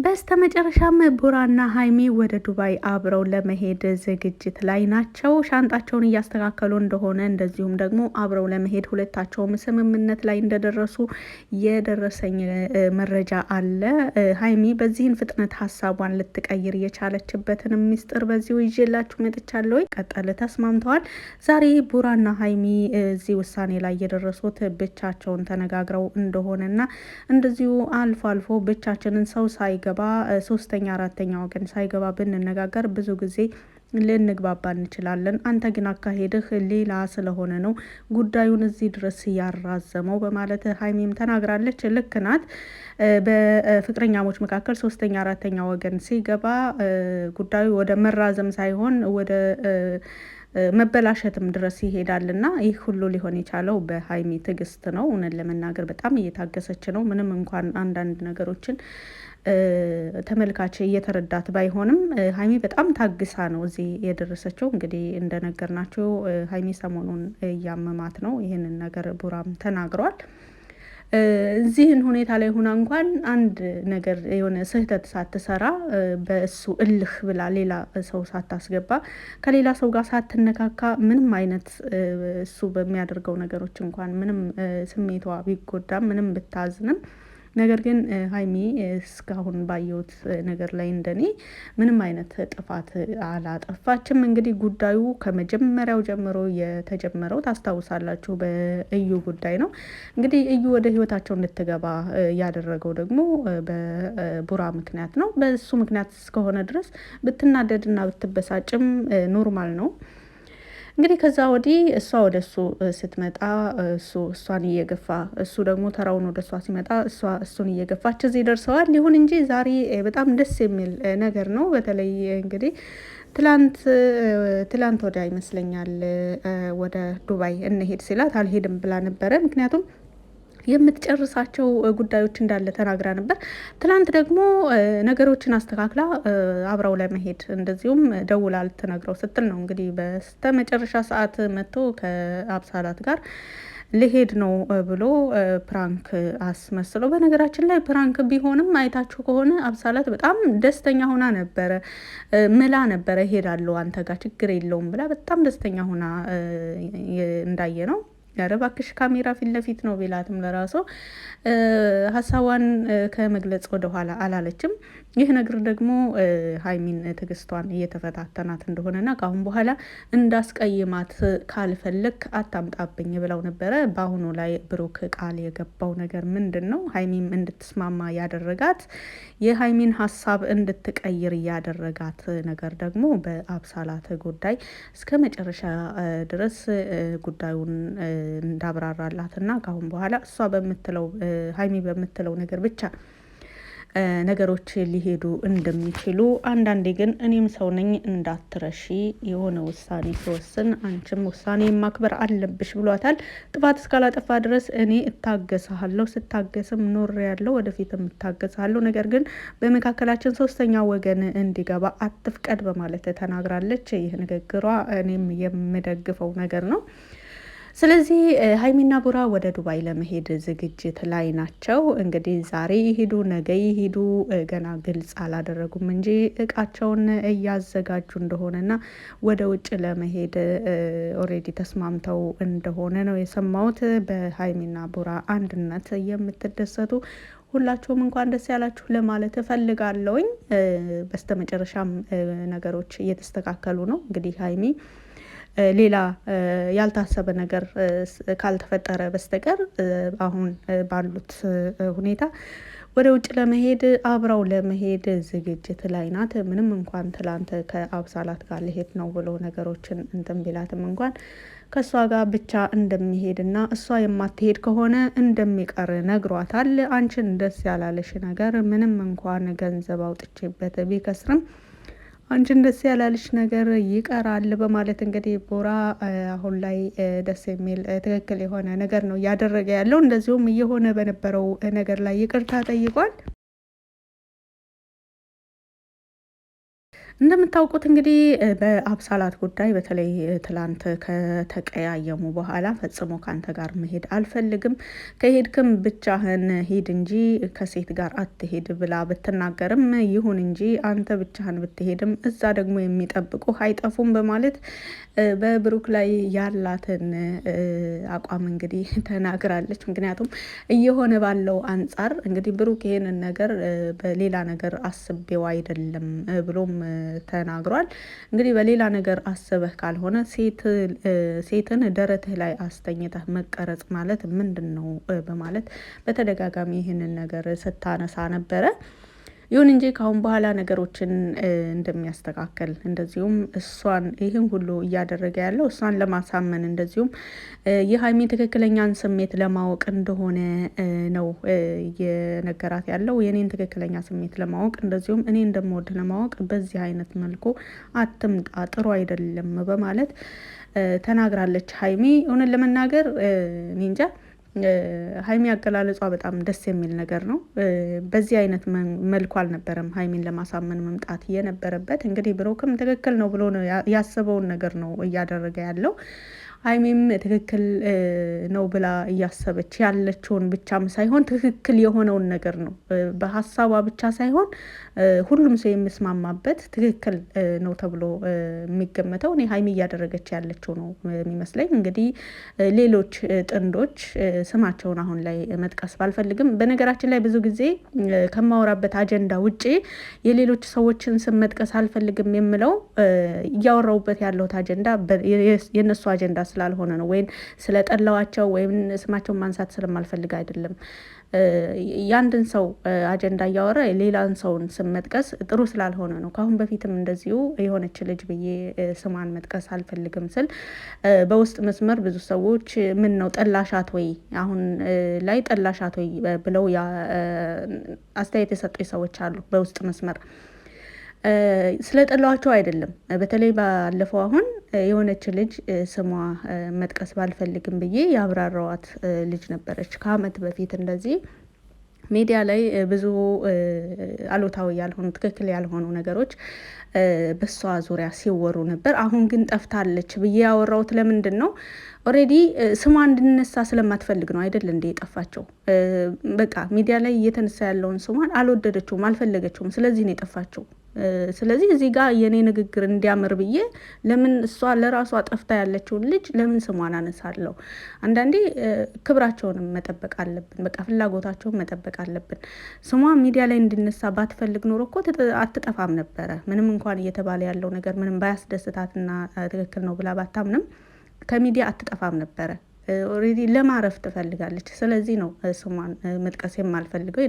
በስተመጨረሻም ቡራና ሀይሚ ወደ ዱባይ አብረው ለመሄድ ዝግጅት ላይ ናቸው። ሻንጣቸውን እያስተካከሉ እንደሆነ እንደዚሁም ደግሞ አብረው ለመሄድ ሁለታቸውም ስምምነት ላይ እንደደረሱ የደረሰኝ መረጃ አለ። ሀይሚ በዚህን ፍጥነት ሀሳቧን ልትቀይር የቻለችበትን ሚስጥር በዚሁ ይዤላችሁ መጥቻለሁ። ቀጠል ተስማምተዋል። ዛሬ ቡራና ሀይሚ እዚህ ውሳኔ ላይ የደረሱት ብቻቸውን ተነጋግረው እንደሆነና እንደዚሁ አልፎ አልፎ ብቻችንን ሰው ሳይገባ ሶስተኛ አራተኛ ወገን ሳይገባ ብንነጋገር ብዙ ጊዜ ልንግባባ እንችላለን። አንተ ግን አካሄድህ ሌላ ስለሆነ ነው ጉዳዩን እዚህ ድረስ ያራዘመው በማለት ሀይሚም ተናግራለች። ልክ ናት። በፍቅረኛሞች መካከል ሶስተኛ አራተኛ ወገን ሲገባ ጉዳዩ ወደ መራዘም ሳይሆን ወደ መበላሸትም ድረስ ይሄዳልና ይህ ሁሉ ሊሆን የቻለው በሀይሚ ትዕግስት ነው። እውነት ለመናገር በጣም እየታገሰች ነው። ምንም እንኳን አንዳንድ ነገሮችን ተመልካች እየተረዳት ባይሆንም ሀይሚ በጣም ታግሳ ነው እዚህ የደረሰችው። እንግዲህ እንደነገርናቸው ሀይሚ ሰሞኑን እያመማት ነው። ይህንን ነገር ቡራም ተናግሯል። እዚህን ሁኔታ ላይ ሆና እንኳን አንድ ነገር የሆነ ስህተት ሳትሰራ በእሱ እልህ ብላ ሌላ ሰው ሳታስገባ ከሌላ ሰው ጋር ሳትነካካ ምንም አይነት እሱ በሚያደርገው ነገሮች እንኳን ምንም ስሜቷ ቢጎዳም ምንም ብታዝንም ነገር ግን ሀይሚ እስካሁን ባየሁት ነገር ላይ እንደኔ ምንም አይነት ጥፋት አላጠፋችም። እንግዲህ ጉዳዩ ከመጀመሪያው ጀምሮ የተጀመረው ታስታውሳላችሁ በእዩ ጉዳይ ነው። እንግዲህ እዩ ወደ ህይወታቸው እንድትገባ ያደረገው ደግሞ በቡራ ምክንያት ነው። በሱ ምክንያት እስከሆነ ድረስ ብትናደድና ብትበሳጭም ኖርማል ነው። እንግዲህ ከዛ ወዲህ እሷ ወደ እሱ ስትመጣ እሱ እሷን እየገፋ እሱ ደግሞ ተራውን ወደ እሷ ሲመጣ እሷ እሱን እየገፋች እዚህ ደርሰዋል። ይሁን እንጂ ዛሬ በጣም ደስ የሚል ነገር ነው። በተለይ እንግዲህ ትላንት ወዲያ ይመስለኛል ወደ ዱባይ እንሄድ ሲላት አልሄድም ብላ ነበረ። ምክንያቱም የምትጨርሳቸው ጉዳዮች እንዳለ ተናግራ ነበር። ትላንት ደግሞ ነገሮችን አስተካክላ አብረው ለመሄድ እንደዚሁም ደውላ ልትነግረው ስትል ነው እንግዲህ በስተመጨረሻ ሰዓት መጥቶ ከአብሳላት ጋር ልሄድ ነው ብሎ ፕራንክ አስመስለው። በነገራችን ላይ ፕራንክ ቢሆንም አይታችሁ ከሆነ አብሳላት በጣም ደስተኛ ሆና ነበረ። ምላ ነበረ ሄዳለሁ አንተ ጋር ችግር የለውም ብላ በጣም ደስተኛ ሆና እንዳየ ነው። ኧረ እባክሽ ካሜራ ፊት ለፊት ነው ቢላትም ለራሱ ሀሳቧን ከመግለጽ ወደኋላ አላለችም። ይህ ነገር ደግሞ ሀይሚን ትዕግስቷን እየተፈታተናት እንደሆነና ከአሁን በኋላ እንዳስቀይማት ካልፈለግ አታምጣብኝ ብለው ነበረ። በአሁኑ ላይ ብሩክ ቃል የገባው ነገር ምንድን ነው? ሀይሚም እንድትስማማ ያደረጋት የሀይሚን ሀሳብ እንድትቀይር ያደረጋት ነገር ደግሞ በአብሳላት ጉዳይ እስከ መጨረሻ ድረስ ጉዳዩን እንዳብራራላትና ከአሁን በኋላ እሷ በምትለው ሀይሚ በምትለው ነገር ብቻ ነገሮች ሊሄዱ እንደሚችሉ፣ አንዳንዴ ግን እኔም ሰው ነኝ እንዳትረሺ፣ የሆነ ውሳኔ ሲወስን አንቺም ውሳኔ ማክበር አለብሽ ብሏታል። ጥፋት እስካላጠፋ ድረስ እኔ እታገሳለሁ፣ ስታገስም ኖር ያለው ወደፊትም እታገሳለሁ፣ ነገር ግን በመካከላችን ሶስተኛ ወገን እንዲገባ አትፍቀድ በማለት ተናግራለች። ይህ ንግግሯ እኔም የምደግፈው ነገር ነው። ስለዚህ ሀይሚና ቡራ ወደ ዱባይ ለመሄድ ዝግጅት ላይ ናቸው። እንግዲህ ዛሬ ይሄዱ ነገ ይሄዱ ገና ግልጽ አላደረጉም እንጂ እቃቸውን እያዘጋጁ እንደሆነና ወደ ውጭ ለመሄድ ኦልሬዲ ተስማምተው እንደሆነ ነው የሰማሁት። በሀይሚና ቡራ አንድነት የምትደሰቱ ሁላችሁም እንኳን ደስ ያላችሁ ለማለት እፈልጋለሁኝ። በስተመጨረሻም ነገሮች እየተስተካከሉ ነው። እንግዲህ ሀይሚ ሌላ ያልታሰበ ነገር ካልተፈጠረ በስተቀር አሁን ባሉት ሁኔታ ወደ ውጭ ለመሄድ አብረው ለመሄድ ዝግጅት ላይ ናት። ምንም እንኳን ትላንት ከአብሳላት ጋር ልሄድ ነው ብሎ ነገሮችን እንትን ቢላትም እንኳን ከእሷ ጋር ብቻ እንደሚሄድና እሷ የማትሄድ ከሆነ እንደሚቀር ነግሯታል። አንቺን ደስ ያላለሽ ነገር ምንም እንኳን ገንዘብ አውጥቼበት ቢከስርም አንቺን ደስ ያላለሽ ነገር ይቀራል በማለት እንግዲህ ቡራ አሁን ላይ ደስ የሚል ትክክል የሆነ ነገር ነው እያደረገ ያለው። እንደዚሁም እየሆነ በነበረው ነገር ላይ ይቅርታ ጠይቋል። እንደምታውቁት እንግዲህ በአብሳላት ጉዳይ በተለይ ትላንት ከተቀያየሙ በኋላ ፈጽሞ ካንተ ጋር መሄድ አልፈልግም፣ ከሄድክም ብቻህን ሂድ እንጂ ከሴት ጋር አትሄድ ብላ ብትናገርም ይሁን እንጂ አንተ ብቻህን ብትሄድም እዛ ደግሞ የሚጠብቁ አይጠፉም በማለት በብሩክ ላይ ያላትን አቋም እንግዲህ ተናግራለች። ምክንያቱም እየሆነ ባለው አንጻር እንግዲህ ብሩክ ይሄንን ነገር በሌላ ነገር አስቤው አይደለም ብሎም ተናግሯል። እንግዲህ በሌላ ነገር አስበህ ካልሆነ ሴትን ደረትህ ላይ አስተኝተህ መቀረጽ ማለት ምንድን ነው በማለት በተደጋጋሚ ይህንን ነገር ስታነሳ ነበረ። ይሁን እንጂ ከአሁን በኋላ ነገሮችን እንደሚያስተካከል እንደዚሁም እሷን ይህን ሁሉ እያደረገ ያለው እሷን ለማሳመን እንደዚሁም የሀይሚ ትክክለኛን ስሜት ለማወቅ እንደሆነ ነው የነገራት ያለው። የኔን ትክክለኛ ስሜት ለማወቅ እንደዚሁም እኔ እንደምወድ ለማወቅ በዚህ አይነት መልኩ አትምጣ፣ ጥሩ አይደለም በማለት ተናግራለች ሀይሚ። እውነት ለመናገር እኔ እንጃ ሀይሚ አገላለጿ በጣም ደስ የሚል ነገር ነው። በዚህ አይነት መልኩ አልነበረም ሀይሚን ለማሳመን መምጣት የነበረበት። እንግዲህ ብሩክም ትክክል ነው ብሎ ነው ያሰበውን ነገር ነው እያደረገ ያለው። ሀይሚም ትክክል ነው ብላ እያሰበች ያለችውን ብቻም ሳይሆን ትክክል የሆነውን ነገር ነው በሀሳቧ ብቻ ሳይሆን ሁሉም ሰው የሚስማማበት ትክክል ነው ተብሎ የሚገመተው እኔ ሀይሚ እያደረገች ያለችው ነው የሚመስለኝ። እንግዲህ ሌሎች ጥንዶች ስማቸውን አሁን ላይ መጥቀስ ባልፈልግም፣ በነገራችን ላይ ብዙ ጊዜ ከማወራበት አጀንዳ ውጪ የሌሎች ሰዎችን ስም መጥቀስ አልፈልግም የምለው እያወራውበት ያለሁት አጀንዳ የነሱ አጀንዳ ስላልሆነ ነው፣ ወይም ስለጠላዋቸው ወይም ስማቸውን ማንሳት ስለማልፈልግ አይደለም። የአንድን ሰው አጀንዳ እያወራ ሌላን ሰውን ስም መጥቀስ ጥሩ ስላልሆነ ነው። ከአሁን በፊትም እንደዚሁ የሆነች ልጅ ብዬ ስሟን መጥቀስ አልፈልግም ስል በውስጥ መስመር ብዙ ሰዎች ምን ነው ጠላሻት ወይ አሁን ላይ ጠላሻት ወይ ብለው አስተያየት የሰጡ ሰዎች አሉ በውስጥ መስመር። ስለጠላዋቸው አይደለም። በተለይ ባለፈው አሁን የሆነች ልጅ ስሟ መጥቀስ ባልፈልግም ብዬ ያብራራዋት ልጅ ነበረች። ከአመት በፊት እንደዚህ ሚዲያ ላይ ብዙ አሉታዊ ያልሆኑ ትክክል ያልሆኑ ነገሮች በሷ ዙሪያ ሲወሩ ነበር። አሁን ግን ጠፍታለች ብዬ ያወራሁት ለምንድን ነው? ኦልሬዲ ስሟ እንድነሳ ስለማትፈልግ ነው አይደል እንዴ የጠፋቸው። በቃ ሚዲያ ላይ እየተነሳ ያለውን ስሟን አልወደደችውም፣ አልፈለገችውም። ስለዚህ ነው የጠፋቸው። ስለዚህ እዚህ ጋር የኔ ንግግር እንዲያምር ብዬ ለምን እሷ ለራሷ ጠፍታ ያለችውን ልጅ ለምን ስሟን አነሳለሁ? አንዳንዴ ክብራቸውንም መጠበቅ አለብን። በቃ ፍላጎታቸውን መጠበቅ አለብን። ስሟ ሚዲያ ላይ እንዲነሳ ባትፈልግ ኖሮ እኮ አትጠፋም ነበረ። ምንም እንኳን እየተባለ ያለው ነገር ምንም ባያስደስታትና ትክክል ነው ብላ ባታምንም ከሚዲያ አትጠፋም ነበረ። ኦልሬዲ ለማረፍ ትፈልጋለች። ስለዚህ ነው ስሟን መጥቀስ የማልፈልገው።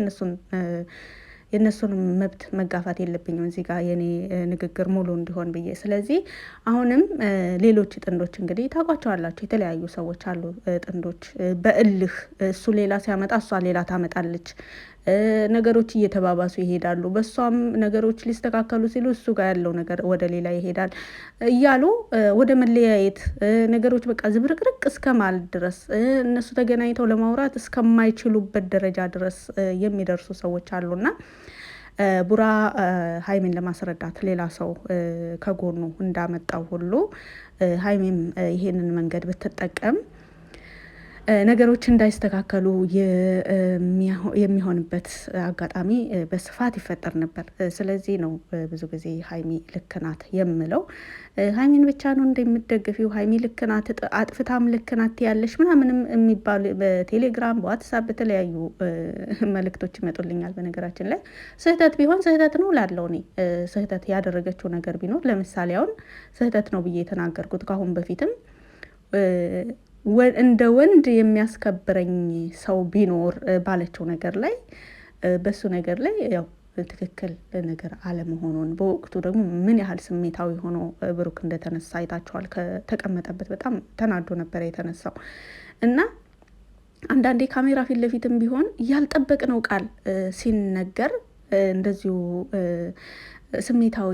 የእነሱን መብት መጋፋት የለብኝም እዚህ ጋር የኔ ንግግር ሙሉ እንዲሆን ብዬ። ስለዚህ አሁንም ሌሎች ጥንዶች እንግዲህ ታውቋቸዋላችሁ፣ የተለያዩ ሰዎች አሉ ጥንዶች በእልህ እሱ ሌላ ሲያመጣ እሷ ሌላ ታመጣለች። ነገሮች እየተባባሱ ይሄዳሉ። በሷም ነገሮች ሊስተካከሉ ሲሉ እሱ ጋር ያለው ነገር ወደ ሌላ ይሄዳል እያሉ ወደ መለያየት ነገሮች በቃ ዝብርቅርቅ እስከ ማለት ድረስ እነሱ ተገናኝተው ለማውራት እስከማይችሉበት ደረጃ ድረስ የሚደርሱ ሰዎች አሉና ቡራ ሀይሚን ለማስረዳት ሌላ ሰው ከጎኑ እንዳመጣው ሁሉ ሀይሚም ይሄንን መንገድ ብትጠቀም ነገሮች እንዳይስተካከሉ የሚሆንበት አጋጣሚ በስፋት ይፈጠር ነበር። ስለዚህ ነው ብዙ ጊዜ ሀይሚ ልክ ናት የምለው። ሀይሚን ብቻ ነው እንደምትደግፊው ሀይሚ ልክ ናት አጥፍታም ልክ ናት ያለሽ ምናምንም የሚባሉ በቴሌግራም በዋትሳፕ በተለያዩ መልእክቶች ይመጡልኛል። በነገራችን ላይ ስህተት ቢሆን ስህተት ነው ላለው እኔ ስህተት ያደረገችው ነገር ቢኖር ለምሳሌ አሁን ስህተት ነው ብዬ የተናገርኩት ከአሁን በፊትም እንደ ወንድ የሚያስከብረኝ ሰው ቢኖር ባለችው ነገር ላይ በሱ ነገር ላይ ያው ትክክል ነገር አለመሆኑን በወቅቱ ደግሞ ምን ያህል ስሜታዊ ሆኖ ብሩክ እንደተነሳ አይታችኋል። ከተቀመጠበት በጣም ተናዶ ነበር የተነሳው እና አንዳንዴ ካሜራ ፊት ለፊትም ቢሆን ያልጠበቅነው ቃል ሲነገር እንደዚሁ ስሜታዊ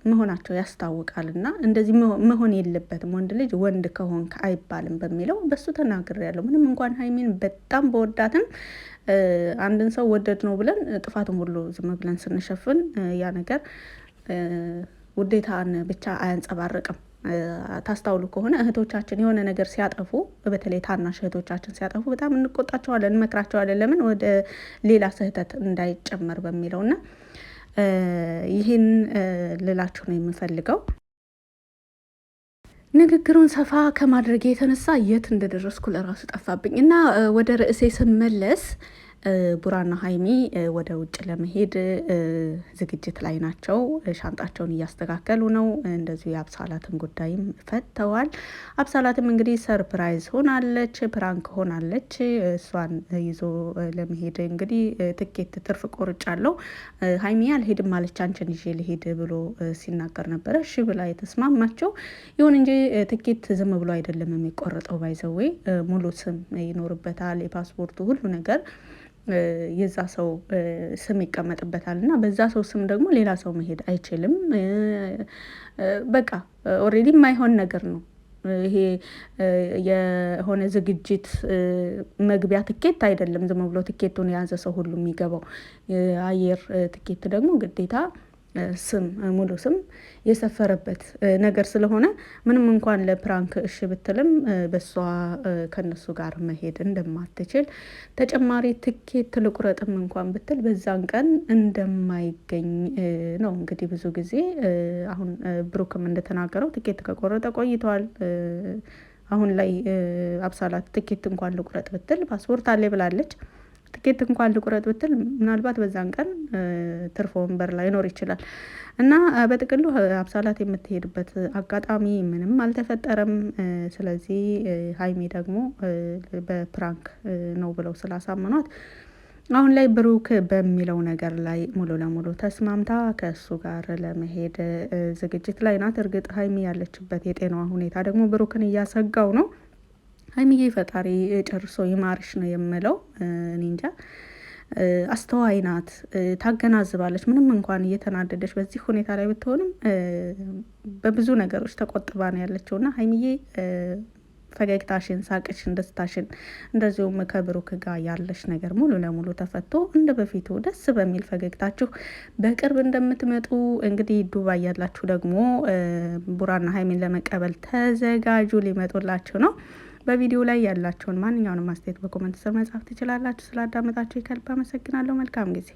መሆናቸው ያስታውቃል። እና እንደዚህ መሆን የለበትም። ወንድ ልጅ ወንድ ከሆንክ አይባልም በሚለው በሱ ተናግሬያለሁ። ምንም እንኳን ሀይሚን በጣም በወዳትም አንድን ሰው ወደድ ነው ብለን ጥፋቱን ሁሉ ዝም ብለን ስንሸፍን ያ ነገር ውዴታን ብቻ አያንጸባርቅም። ታስታውሉ ከሆነ እህቶቻችን የሆነ ነገር ሲያጠፉ፣ በተለይ ታናሽ እህቶቻችን ሲያጠፉ በጣም እንቆጣቸዋለን፣ እንመክራቸዋለን። ለምን ወደ ሌላ ስህተት እንዳይጨመር በሚለው እና ይህን ልላችሁ ነው የምፈልገው። ንግግሩን ሰፋ ከማድረግ የተነሳ የት እንደደረስኩ ለራሱ ጠፋብኝ እና ወደ ርዕሴ ስመለስ ቡራና ሀይሚ ወደ ውጭ ለመሄድ ዝግጅት ላይ ናቸው። ሻንጣቸውን እያስተካከሉ ነው። እንደዚሁ የአብሳላትን ጉዳይም ፈተዋል። አብሳላትም እንግዲህ ሰርፕራይዝ ሆናለች፣ ፕራንክ ሆናለች። እሷን ይዞ ለመሄድ እንግዲህ ትኬት ትርፍ ቆርጫለሁ፣ ሀይሚ አልሄድም አለች፣ አንቺን ይዤ ልሄድ ብሎ ሲናገር ነበረ። እሺ ብላ የተስማማቸው። ይሁን እንጂ ትኬት ዝም ብሎ አይደለም የሚቆረጠው። ባይዘዌ ሙሉ ስም ይኖርበታል፣ የፓስፖርቱ ሁሉ ነገር የዛ ሰው ስም ይቀመጥበታል እና በዛ ሰው ስም ደግሞ ሌላ ሰው መሄድ አይችልም። በቃ ኦልሬዲ የማይሆን ነገር ነው ይሄ። የሆነ ዝግጅት መግቢያ ትኬት አይደለም፣ ዝም ብሎ ትኬቱን የያዘ ሰው ሁሉ የሚገባው። የአየር ትኬት ደግሞ ግዴታ ስም ሙሉ ስም የሰፈረበት ነገር ስለሆነ ምንም እንኳን ለፕራንክ እሺ ብትልም በሷ ከነሱ ጋር መሄድ እንደማትችል፣ ተጨማሪ ትኬት ልቁረጥም እንኳን ብትል በዛን ቀን እንደማይገኝ ነው። እንግዲህ ብዙ ጊዜ አሁን ብሩክም እንደተናገረው ትኬት ከቆረጠ ቆይተዋል። አሁን ላይ አብሳላት ትኬት እንኳን ልቁረጥ ብትል ፓስፖርት አለ ብላለች። ትኬት እንኳን ልቁረጥ ብትል ምናልባት በዛን ቀን ትርፍ ወንበር ላይኖር ይችላል እና በጥቅሉ አብሳላት የምትሄድበት አጋጣሚ ምንም አልተፈጠረም። ስለዚህ ሀይሚ ደግሞ በፕራንክ ነው ብለው ስላሳመኗት አሁን ላይ ብሩክ በሚለው ነገር ላይ ሙሉ ለሙሉ ተስማምታ ከእሱ ጋር ለመሄድ ዝግጅት ላይ ናት። እርግጥ ሀይሚ ያለችበት የጤናዋ ሁኔታ ደግሞ ብሩክን እያሰጋው ነው። ሀይሚዬ ፈጣሪ ጨርሶ ይማርሽ ነው የምለው። እኔ እንጃ፣ አስተዋይ ናት፣ ታገናዝባለች። ምንም እንኳን እየተናደደች በዚህ ሁኔታ ላይ ብትሆንም በብዙ ነገሮች ተቆጥባ ነው ያለችው እና ሀይሚዬ ፈገግታሽን፣ ሳቅሽን፣ ደስታሽን እንደዚሁም ከብሩክ ጋር ያለሽ ነገር ሙሉ ለሙሉ ተፈቶ እንደ በፊቱ ደስ በሚል ፈገግታችሁ በቅርብ እንደምትመጡ እንግዲህ ዱባይ ያላችሁ ደግሞ ቡራና ሀይሚን ለመቀበል ተዘጋጁ፣ ሊመጡላችሁ ነው። በቪዲዮ ላይ ያላችሁን ማንኛውንም አስተያየት በኮመንት ስር መጻፍ ትችላላችሁ። ስላዳመጣችሁ ከልብ አመሰግናለሁ። መልካም ጊዜ